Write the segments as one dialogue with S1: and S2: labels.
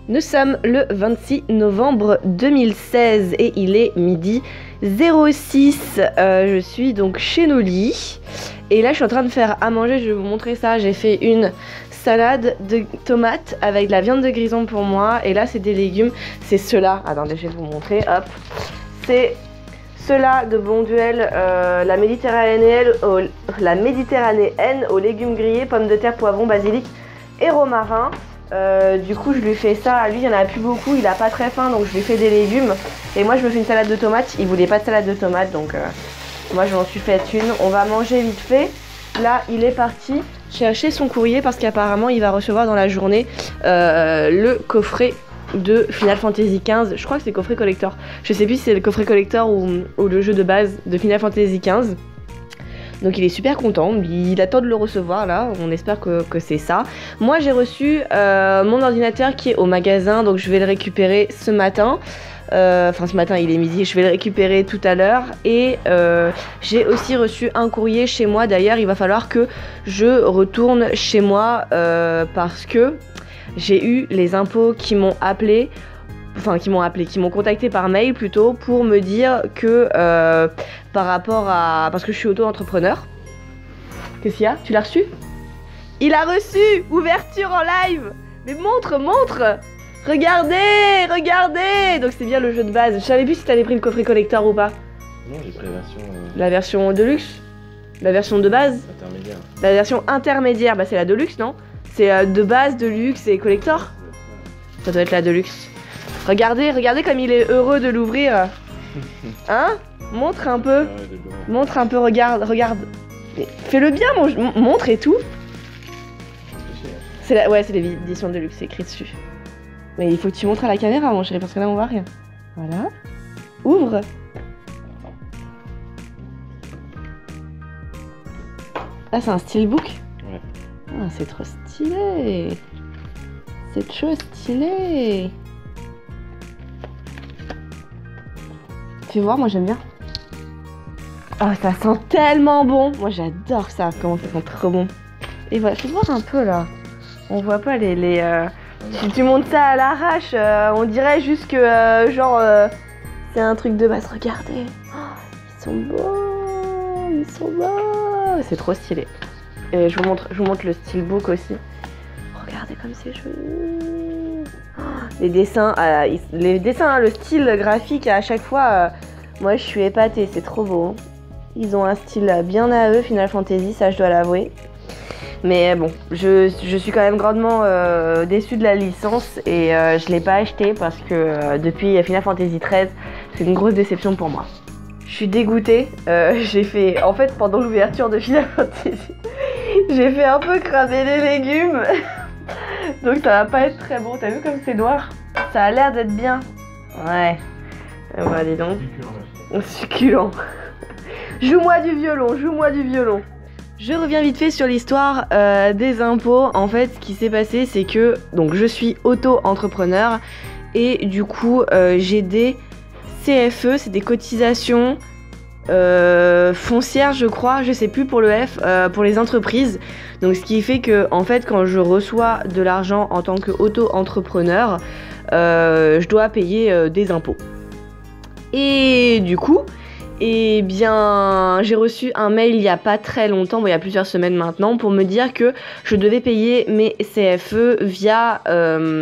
S1: Nous sommes le 26 novembre 2016 et il est midi 06. Je suis donc chez Noli et là je suis en train de faire à manger, je vais vous montrer ça. J'ai fait une salade de tomates avec de la viande de grison pour moi et là c'est des légumes, c'est ceux-là. Attendez, je vais vous montrer, hop. C'est ceux-là de Bonduelle, la méditerranéenne aux légumes grillés, pommes de terre, poivrons, basilic et romarin. Du coup je lui fais ça, lui il n'y en a plus beaucoup, il a pas très faim donc je lui fais des légumes et moi je me fais une salade de tomates, il voulait pas de salade de tomates donc moi je m'en suis fait une, on va manger vite fait. Là il est parti chercher son courrier parce qu'apparemment il va recevoir dans la journée le coffret de Final Fantasy XV, je crois que c'est coffret collector, je sais plus si c'est le coffret collector ou le jeu de base de Final Fantasy XV. Donc il est super content, il attend de le recevoir là, on espère que c'est ça. Moi j'ai reçu mon ordinateur qui est au magasin, donc je vais le récupérer ce matin. Enfin ce matin il est midi, je vais le récupérer tout à l'heure. Et j'ai aussi reçu un courrier chez moi, d'ailleurs il va falloir que je retourne chez moi parce que j'ai eu les impôts qui m'ont appelé. Enfin qui m'ont contacté par mail plutôt pour me dire que par rapport à... parce que je suis auto-entrepreneur. Qu'est-ce qu'il y a? Tu l'as reçu? Il a reçu! Ouverture en live! Mais montre! Regardez! Donc c'est bien le jeu de base. Je savais plus si t'avais pris le coffret collector ou pas.
S2: Non, j'ai pris la version...
S1: La version de luxe? La version de base?
S2: Intermédiaire.
S1: La version intermédiaire, bah c'est la de luxe, non? C'est de base, de luxe et collector? Ça doit être la de luxe. Regardez comme il est heureux de l'ouvrir. Hein? Montre un peu. Montre un peu, regarde. Fais-le bien, montre et tout. C'est ouais, c'est l'édition de luxe, c'est écrit dessus. Mais il faut que tu montres à la caméra, mon chéri, parce que là on voit rien. Voilà. Ouvre. Ah, c'est un steelbook?
S2: Ouais.
S1: Ah, c'est trop stylé. C'est trop stylé. Fais voir, moi j'aime bien. Oh, ça sent tellement bon. Moi j'adore ça, comment ça sent trop bon. Et voilà, fais voir un peu là. On voit pas les si tu montes ça à l'arrache, on dirait juste que c'est un truc de base. Regardez. Oh, ils sont beaux. C'est trop stylé. Et je vous montre le steelbook aussi. Regardez comme c'est joli. Les dessins, le style graphique à chaque fois, moi je suis épatée, c'est trop beau. Ils ont un style bien à eux, Final Fantasy, ça je dois l'avouer. Mais bon, je suis quand même grandement déçue de la licence et je l'ai pas acheté parce que depuis Final Fantasy XIII, c'est une grosse déception pour moi. Je suis dégoûtée, j'ai fait, en fait pendant l'ouverture de Final Fantasy, j'ai fait un peu cramer les légumes. Donc ça va pas être très bon, t'as vu comme c'est noir? Ça a l'air d'être bien. Ouais. Bah dis donc. Succulent. Joue-moi du violon. Je reviens vite fait sur l'histoire des impôts. En fait, ce qui s'est passé, c'est que donc je suis auto-entrepreneur et du coup j'ai des CFE, c'est des cotisations foncière je crois, je sais plus pour le F, pour les entreprises. Donc ce qui fait que en fait quand je reçois de l'argent en tant que auto-entrepreneur, je dois payer des impôts. Et du coup, eh bien j'ai reçu un mail il y a pas très longtemps, bon, il y a plusieurs semaines maintenant, pour me dire que je devais payer mes CFE via le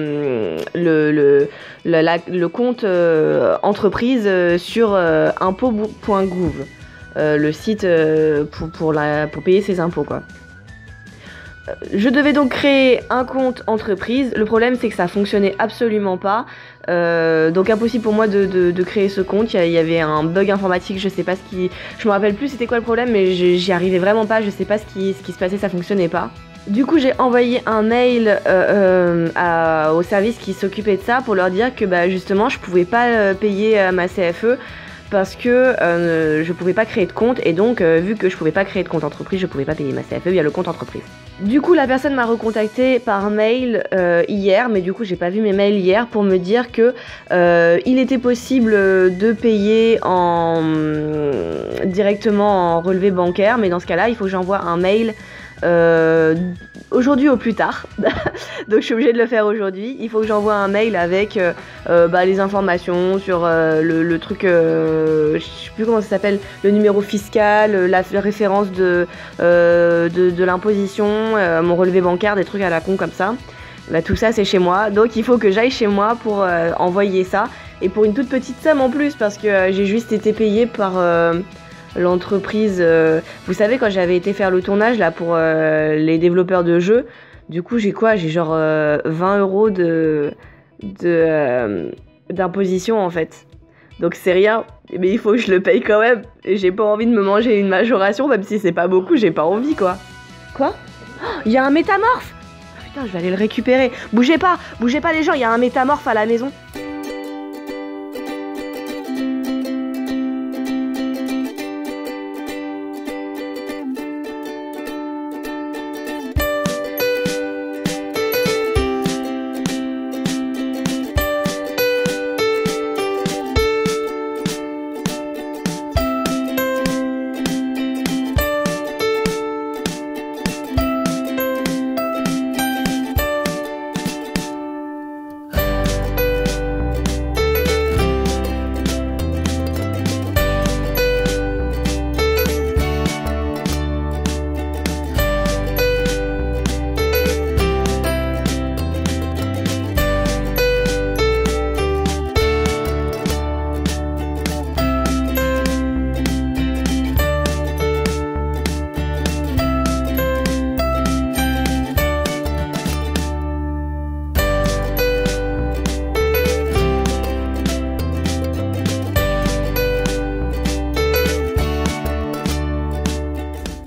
S1: compte entreprise sur impôts.gouv, le site pour payer ses impôts quoi. Je devais donc créer un compte entreprise. Le problème c'est que ça fonctionnait absolument pas. Donc impossible pour moi de créer ce compte. Il y avait un bug informatique, je sais pas ce qui... Je me rappelle plus c'était quoi le problème, mais j'y arrivais vraiment pas, je sais pas ce qui se passait, ça fonctionnait pas. Du coup j'ai envoyé un mail au service qui s'occupait de ça pour leur dire que bah, justement je pouvais pas payer ma CFE parce que je pouvais pas créer de compte et donc vu que je pouvais pas créer de compte entreprise, je pouvais pas payer ma CFE via le compte entreprise. Du coup la personne m'a recontacté par mail hier, mais du coup j'ai pas vu mes mails hier pour me dire que il était possible de payer directement en relevé bancaire, mais dans ce cas là il faut que j'envoie un mail aujourd'hui au plus tard. Donc je suis obligée de le faire aujourd'hui. Il faut que j'envoie un mail avec les informations sur le truc, je sais plus comment ça s'appelle, le numéro fiscal, la référence de l'imposition, mon relevé bancaire, des trucs à la con comme ça. Bah, tout ça c'est chez moi, donc il faut que j'aille chez moi pour envoyer ça. Et pour une toute petite somme en plus, parce que j'ai juste été payée par l'entreprise. Vous savez, quand j'avais été faire le tournage là pour les développeurs de jeux, du coup j'ai genre 20 € d'imposition en fait. Donc c'est rien, mais il faut que je le paye quand même. Et j'ai pas envie de me manger une majoration, même si c'est pas beaucoup, j'ai pas envie quoi. Quoi ? Il y a un métamorphe ! Oh, putain, je vais aller le récupérer. Bougez pas les gens, il y a un métamorphe à la maison.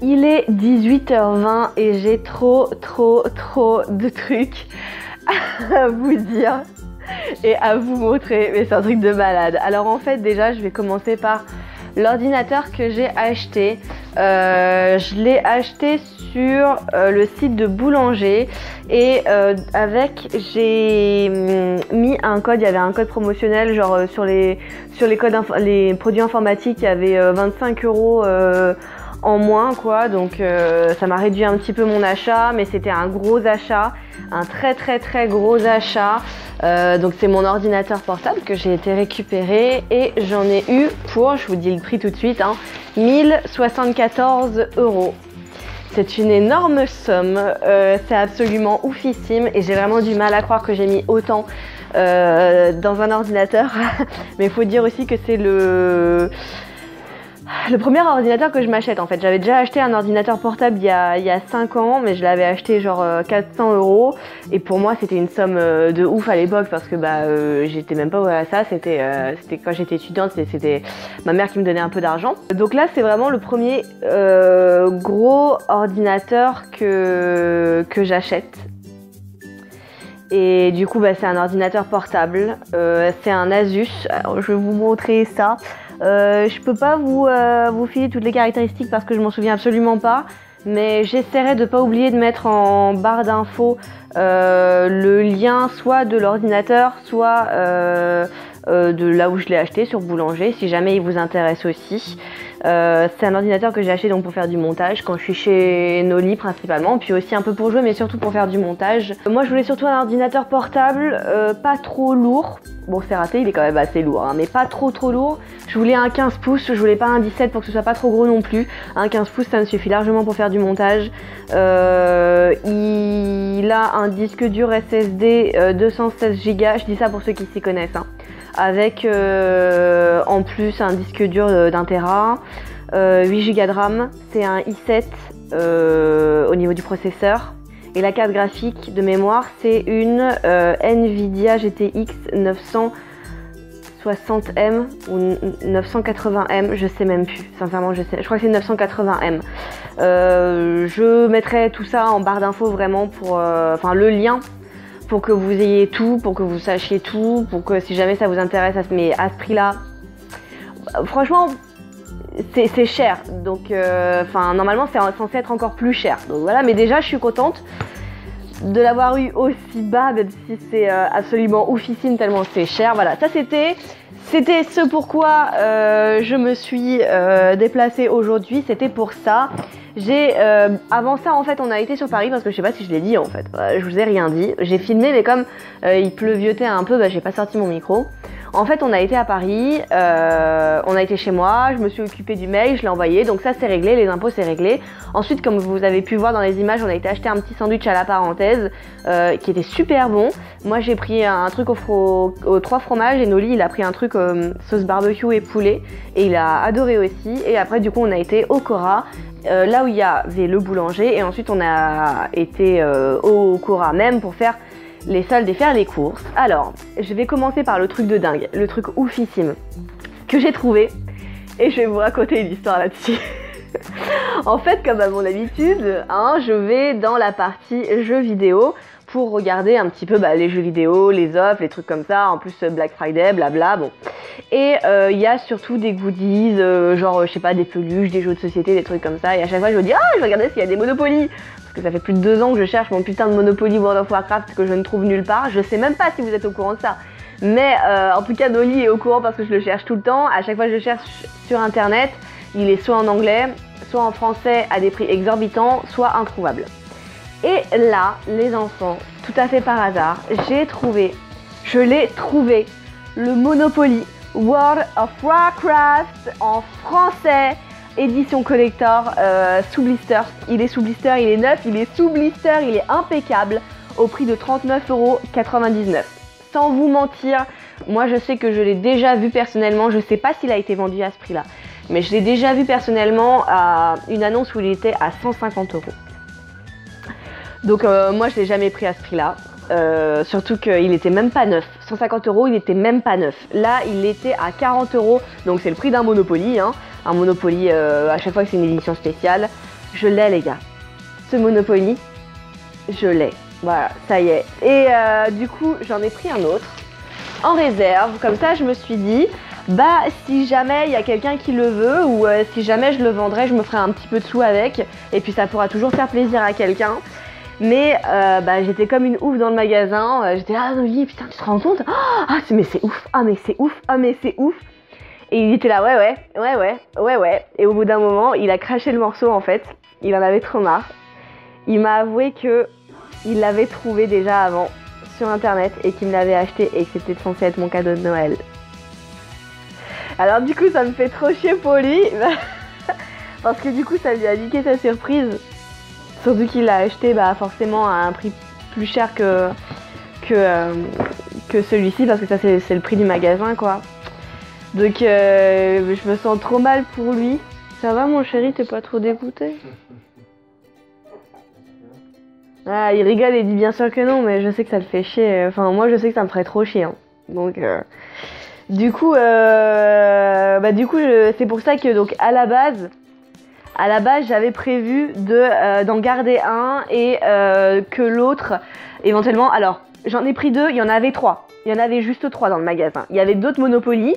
S1: Il est 18h20 et j'ai trop de trucs à vous dire et à vous montrer, mais c'est un truc de malade. Alors en fait déjà je vais commencer par l'ordinateur que j'ai acheté. Je l'ai acheté sur le site de Boulanger et j'ai mis un code, il y avait un code promotionnel genre sur les produits informatiques, il y avait 25 € en moins quoi, donc ça m'a réduit un petit peu mon achat, mais c'était un gros achat, un très gros achat. Donc c'est mon ordinateur portable que j'ai été récupérer et j'en ai eu pour, je vous dis le prix tout de suite, 1074 €. C'est une énorme somme, c'est absolument oufissime et j'ai vraiment du mal à croire que j'ai mis autant dans un ordinateur. Mais il faut dire aussi que c'est le premier ordinateur que je m'achète en fait. J'avais déjà acheté un ordinateur portable il y a 5 ans, mais je l'avais acheté genre 400 € et pour moi c'était une somme de ouf à l'époque parce que j'étais même pas à ça, c'était quand j'étais étudiante, c'était ma mère qui me donnait un peu d'argent. Donc là c'est vraiment le premier gros ordinateur que j'achète. Et du coup c'est un ordinateur portable, c'est un Asus. Alors, je vais vous montrer ça. Je peux pas vous filer toutes les caractéristiques parce que je m'en souviens absolument pas, mais j'essaierai de pas oublier de mettre en barre d'infos le lien soit de l'ordinateur, soit de là où je l'ai acheté sur Boulanger, si jamais il vous intéresse aussi. C'est un ordinateur que j'ai acheté donc pour faire du montage quand je suis chez Noli principalement, puis aussi un peu pour jouer mais surtout pour faire du montage. Moi je voulais surtout un ordinateur portable, pas trop lourd. Bon c'est raté, il est quand même assez lourd, mais pas trop lourd. Je voulais un 15 pouces, je voulais pas un 17 pour que ce soit pas trop gros non plus. Un 15 pouces ça me suffit largement pour faire du montage. Il a un disque dur SSD 216 Go, je dis ça pour ceux qui s'y connaissent, avec en plus un disque dur d'1 Tera, 8 Go de RAM, c'est un i7 au niveau du processeur. Et la carte graphique de mémoire, c'est une Nvidia GTX 960M ou 980M, je sais même plus, sincèrement je crois que c'est 980M. Je mettrai tout ça en barre d'infos vraiment pour, le lien, pour que vous ayez tout, pour que vous sachiez tout, pour que si jamais ça vous intéresse, mais à ce prix-là, franchement, c'est cher. Donc, normalement, c'est censé être encore plus cher. Donc voilà, mais déjà, je suis contente de l'avoir eu aussi bas, même si c'est absolument oufissime tellement c'est cher. Voilà, ça c'était ce pourquoi je me suis déplacée aujourd'hui. C'était pour ça. Avant ça, en fait, on a été sur Paris parce que je sais pas si je l'ai dit en fait. Je vous ai rien dit. J'ai filmé, mais comme il pleuvieutait un peu, j'ai pas sorti mon micro. En fait, on a été à Paris, on a été chez moi, je me suis occupée du mail, je l'ai envoyé, donc ça c'est réglé, les impôts c'est réglé. Ensuite, comme vous avez pu voir dans les images, on a été acheter un petit sandwich à la parenthèse qui était super bon. Moi j'ai pris un truc aux 3 fromages et Noli il a pris un truc sauce barbecue et poulet et il a adoré aussi. Et après du coup on a été au Cora, là où il y avait le boulanger, et ensuite on a été au Cora même pour faire les soldes et faire les courses. Alors, je vais commencer par le truc de dingue, le truc oufissime que j'ai trouvé, et je vais vous raconter une histoire là-dessus. En fait, comme à mon habitude, je vais dans la partie jeux vidéo pour regarder un petit peu les jeux vidéo, les offres, les trucs comme ça, en plus Black Friday, blabla, bon. Et il y a surtout des goodies, genre, je sais pas, des peluches, des jeux de société, des trucs comme ça, et à chaque fois je me dis, je vais regarder s'il y a des Monopoly. Parce que ça fait plus de 2 ans que je cherche mon putain de Monopoly World of Warcraft que je ne trouve nulle part. Je sais même pas si vous êtes au courant de ça. Mais en tout cas, Noli est au courant parce que je le cherche tout le temps. À chaque fois que je le cherche sur internet, il est soit en anglais, soit en français à des prix exorbitants, soit introuvable. Et là, les enfants, tout à fait par hasard, je l'ai trouvé, le Monopoly World of Warcraft en français. Édition collector sous blister, il est sous blister, il est neuf, il est sous blister, il est impeccable au prix de 39,99 €. Sans vous mentir, moi je sais que je l'ai déjà vu personnellement, je sais pas s'il a été vendu à ce prix là, mais je l'ai déjà vu personnellement à une annonce où il était à 150 €. Donc moi je l'ai jamais pris à ce prix là, surtout qu'il était même pas neuf, 150 €, il était même pas neuf. Là il était à 40 €, donc c'est le prix d'un Monopoly, un Monopoly à chaque fois que c'est une édition spéciale. Je l'ai les gars, ce Monopoly, je l'ai, voilà, ça y est. Et du coup j'en ai pris un autre en réserve, comme ça je me suis dit, si jamais il y a quelqu'un qui le veut, ou si jamais je le vendrais, je me ferai un petit peu de sous avec, et puis ça pourra toujours faire plaisir à quelqu'un. Mais j'étais comme une ouf dans le magasin, j'étais là, Noli, putain tu te rends compte, mais c'est ouf, mais c'est ouf, mais c'est ouf. Et il était là, ouais. Et au bout d'un moment, il a craché le morceau en fait. Il en avait trop marre. Il m'a avoué que il l'avait trouvé déjà avant sur internet et qu'il me l'avait acheté et que c'était censé être mon cadeau de Noël. Alors du coup, ça me fait trop chier pour lui. Parce que du coup, ça lui a niqué sa surprise. Surtout qu'il l'a acheté forcément à un prix plus cher que celui-ci. Parce que ça, c'est le prix du magasin quoi. Donc je me sens trop mal pour lui. Ça va mon chéri, t'es pas trop dégoûté? Il rigole et dit bien sûr que non, mais je sais que ça le fait chier. Enfin moi je sais que ça me ferait trop chier. Donc du coup c'est pour ça que donc à la base j'avais prévu d'en garder un et que l'autre éventuellement. Alors j'en ai pris 2, il y en avait 3. Il y en avait juste 3 dans le magasin. Il y avait d'autres Monopoly,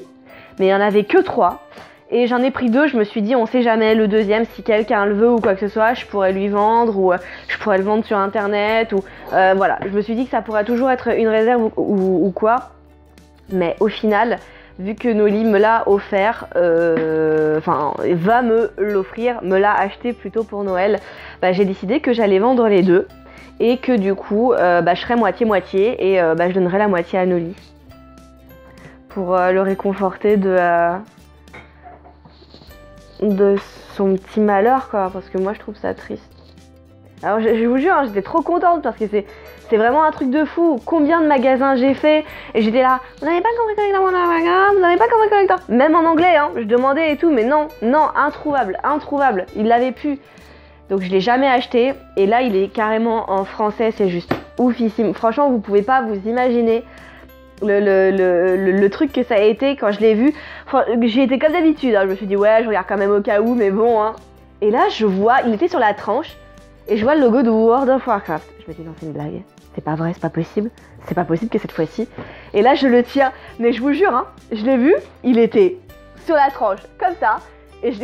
S1: mais il n'y en avait que 3. Et j'en ai pris 2, je me suis dit, on sait jamais, le deuxième, si quelqu'un le veut ou quoi que ce soit, je pourrais lui vendre ou je pourrais le vendre sur internet. Ou voilà, je me suis dit que ça pourrait toujours être une réserve ou quoi. Mais au final, vu que Noli me l'a offert, va me l'offrir, me l'a acheté plutôt pour Noël, j'ai décidé que j'allais vendre les 2. Et que du coup, je serais moitié-moitié et je donnerais la moitié à Noli. Pour le réconforter de son petit malheur quoi, parce que moi je trouve ça triste. Alors je vous jure, j'étais trop contente parce que c'est vraiment un truc de fou. Combien de magasins j'ai fait et j'étais là, vous n'avez pas compris collector, vous n'avez pas compris collector. Même en anglais, je demandais et tout, mais non, introuvable, il l'avait plus. Donc je l'ai jamais acheté et là il est carrément en français, c'est juste oufissime. Franchement vous pouvez pas vous imaginer le truc que ça a été quand je l'ai vu. J'y étais comme d'habitude, je me suis dit ouais je regarde quand même au cas où, mais bon Et là je vois, il était sur la tranche et je vois le logo de World of Warcraft. Je me dis non c'est une blague, c'est pas vrai, c'est pas possible que cette fois-ci. Et là je le tiens, mais je vous jure je l'ai vu, il était sur la tranche comme ça et je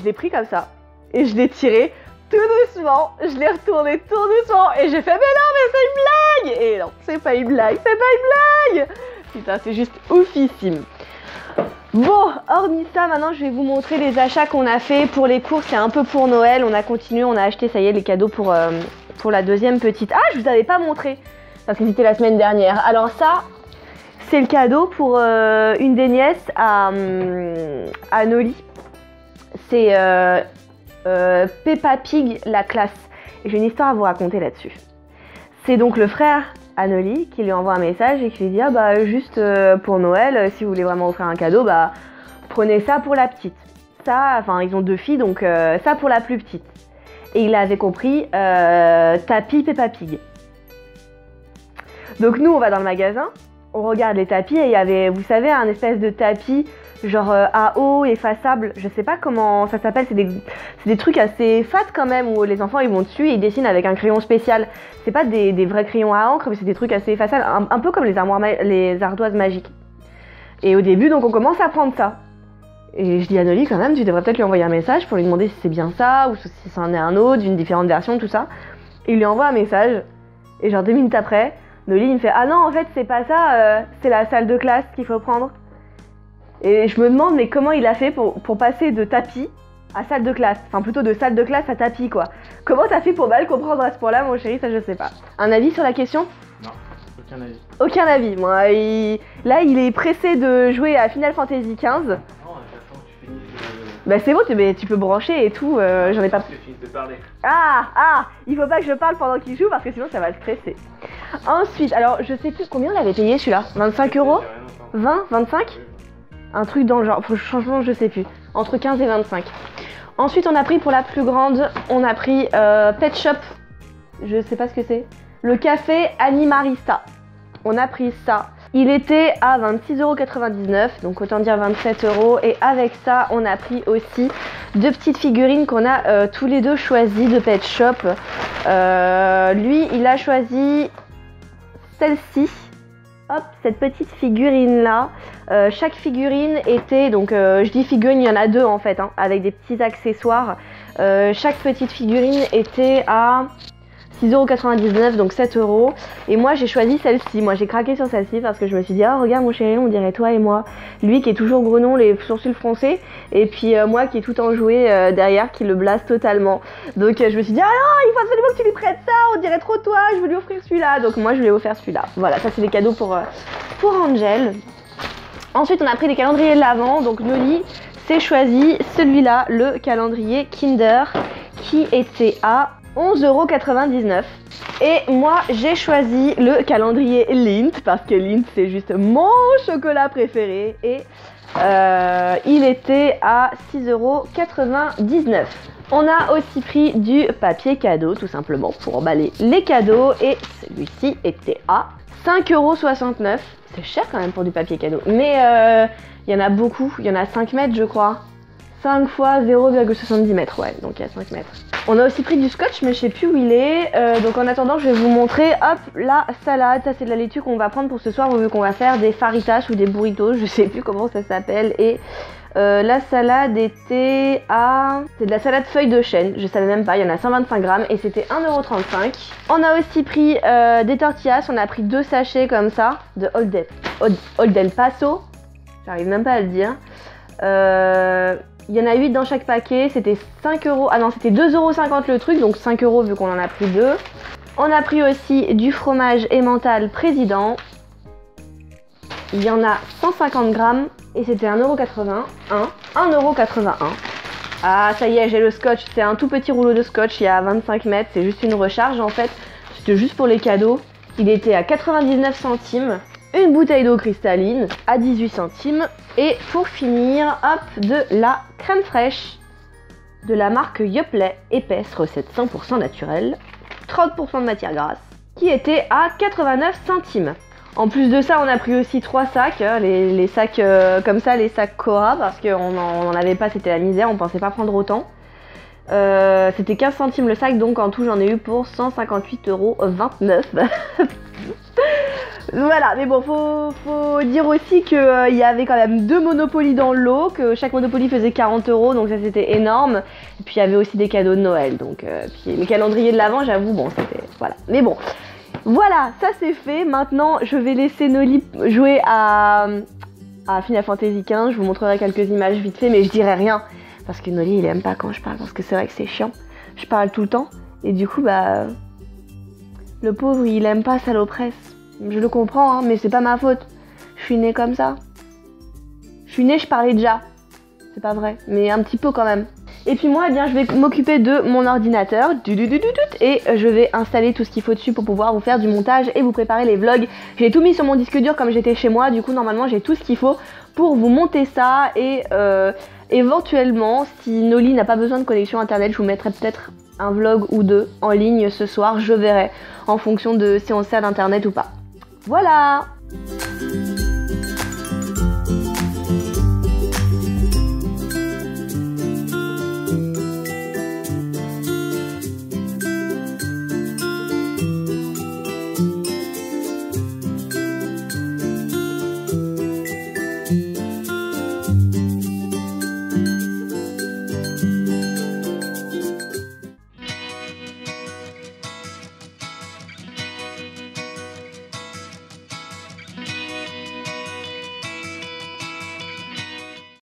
S1: l'ai pris comme ça et je l'ai tiré tout doucement, je l'ai retourné tout doucement et j'ai fait mais non mais c'est une blague. Et non, c'est pas une blague. Putain, c'est juste oufissime. Bon, hormis ça, maintenant je vais vous montrer les achats qu'on a fait pour les courses. C'est un peu pour Noël, on a continué, on a acheté, ça y est, les cadeaux pour la deuxième petite. Ah, je vous avais pas montré, parce que c'était la semaine dernière. Alors ça, c'est le cadeau pour une des nièces à Noli. C'est Peppa Pig, la classe. Et j'ai une histoire à vous raconter là-dessus. C'est donc le frère à Noli qui lui envoie un message et qui lui dit ah bah juste pour Noël, si vous voulez vraiment offrir un cadeau, bah prenez ça pour la petite. Ça, enfin ils ont 2 filles, donc ça pour la plus petite. Et il avait compris tapis Peppa Pig. Donc nous on va dans le magasin, on regarde les tapis et il y avait, vous savez, un espèce de tapis genre à eau effaçable, je sais pas comment ça s'appelle, c'est des trucs assez fat quand même où les enfants ils vont dessus et ils dessinent avec un crayon spécial. C'est pas des vrais crayons à encre mais c'est des trucs assez effaçables, un peu comme les ardoises magiques. Et au début donc on commence à prendre ça. Et je dis à Noli quand même, tu devrais peut-être lui envoyer un message pour lui demander si c'est bien ça ou si c'en est un autre, d'une différente version, tout ça. Et il lui envoie un message et genre 2 minutes après, Noli il me fait ah non en fait c'est pas ça, c'est la salle de classe qu'il faut prendre. Et je me demande mais comment il a fait pour passer de tapis à salle de classe, enfin plutôt de salle de classe à tapis quoi. Comment t'as fait pour mal comprendre à ce point-là mon chéri, ça je sais pas. Un avis sur la question?
S2: Non, aucun avis.
S1: Aucun avis, moi là il est pressé de jouer à Final Fantasy XV.
S2: Non, j'attends que tu finisses
S1: Bah c'est bon, tu peux brancher et tout, j'en ai pas...
S2: que tu finisses de parler.
S1: Ah, il faut pas que je parle pendant qu'il joue parce que sinon ça va le stresser. Ensuite, alors je sais plus combien on l'avait payé celui-là, 25 €? 20, 25? Un truc dans le genre, franchement je sais plus, entre 15 et 25. Ensuite on a pris pour la plus grande, on a pris Pet Shop, je sais pas ce que c'est, le café Animarista. On a pris ça, il était à 26,99 €, donc autant dire 27 €. Et avec ça on a pris aussi 2 petites figurines qu'on a tous les deux choisies de Pet Shop. Lui il a choisi celle-ci. Hop, cette petite figurine là, chaque figurine était, donc je dis figurine, il y en a 2 en fait, hein, avec des petits accessoires. Chaque petite figurine était à 6,99 €, donc 7 €. Et moi j'ai choisi celle-ci, moi j'ai craqué sur celle-ci parce que je me suis dit, oh regarde mon chéri, on dirait toi et moi. Lui qui est toujours grenon, les sourcils froncés, et puis moi qui est tout enjoué derrière, qui le blase totalement. Donc je me suis dit, ah non, il faut absolument que tu lui prêtes ça, on dirait trop toi, je veux lui offrir celui-là. Donc moi je lui ai offert celui-là. Voilà, ça c'est des cadeaux pour Angel. Ensuite on a pris des calendriers de l'Avent, donc Noli s'est choisi celui-là, le calendrier Kinder, qui était à 11,99 €. Et moi j'ai choisi le calendrier Lindt parce que Lindt c'est juste mon chocolat préféré et il était à 6,99 €. On a aussi pris du papier cadeau tout simplement pour emballer les cadeaux et celui-ci était à 5,69 €. C'est cher quand même pour du papier cadeau mais il y en a beaucoup, il y en a 5 mètres je crois. 5 fois 0,70 mètres, ouais, donc il y a 5 mètres. On a aussi pris du scotch, mais je sais plus où il est. Donc en attendant, je vais vous montrer, hop, la salade. Ça, c'est de la laitue qu'on va prendre pour ce soir, vu qu'on va faire des faritas ou des burritos. Je sais plus comment ça s'appelle. Et la salade était à... C'est de la salade feuille de chêne, je savais même pas. Il y en a 125 grammes et c'était 1,35 €. On a aussi pris des tortillas. On a pris 2 sachets comme ça, de Old El Paso. J'arrive même pas à le dire. Il y en a 8 dans chaque paquet, c'était 5 €, ah non c'était 2,50 € le truc, donc 5 € vu qu'on en a pris 2. On a pris aussi du fromage emmental président. Il y en a 150 grammes et c'était 1,81 €. 1,81 €. Ah ça y est, j'ai le scotch, c'est un tout petit rouleau de scotch, il y a 25 mètres, c'est juste une recharge en fait. C'était juste pour les cadeaux. Il était à 99 centimes. Une bouteille d'eau cristalline à 18 centimes. Et pour finir, hop, de la crème fraîche de la marque Yoplait, épaisse, recette 100% naturelle, 30% de matière grasse, qui était à 89 centimes. En plus de ça, on a pris aussi 3 sacs, les sacs comme ça, les sacs Cora, parce qu'on n'en avait pas, c'était la misère, on pensait pas prendre autant. C'était 15 centimes le sac, donc en tout j'en ai eu pour 158,29 €. Voilà, mais bon, faut dire aussi qu'il y avait quand même 2 Monopoly dans le lot, que chaque Monopoly faisait 40 €, donc ça c'était énorme. Et puis il y avait aussi des cadeaux de Noël, donc puis les calendriers de l'Avent, j'avoue, bon, c'était... Voilà, mais bon. Voilà, ça c'est fait. Maintenant, je vais laisser Noli jouer à à Final Fantasy XV. Je vous montrerai quelques images vite fait, mais je dirai rien. Parce que Noli, il aime pas quand je parle, parce que c'est vrai que c'est chiant. Je parle tout le temps, et du coup, bah... Le pauvre, il aime pas Salopresse. Je le comprends, hein, mais c'est pas ma faute. Je suis née comme ça. Je suis née, je parlais déjà. C'est pas vrai, mais un petit peu quand même. Et puis moi, eh bien, je vais m'occuper de mon ordinateur. Et je vais installer tout ce qu'il faut dessus pour pouvoir vous faire du montage et vous préparer les vlogs. J'ai tout mis sur mon disque dur comme j'étais chez moi. Du coup, normalement, j'ai tout ce qu'il faut pour vous monter ça. Et éventuellement, si Noli n'a pas besoin de connexion internet, je vous mettrai peut-être un vlog ou deux en ligne ce soir. Je verrai en fonction de si on sert d'internet ou pas. Voilà!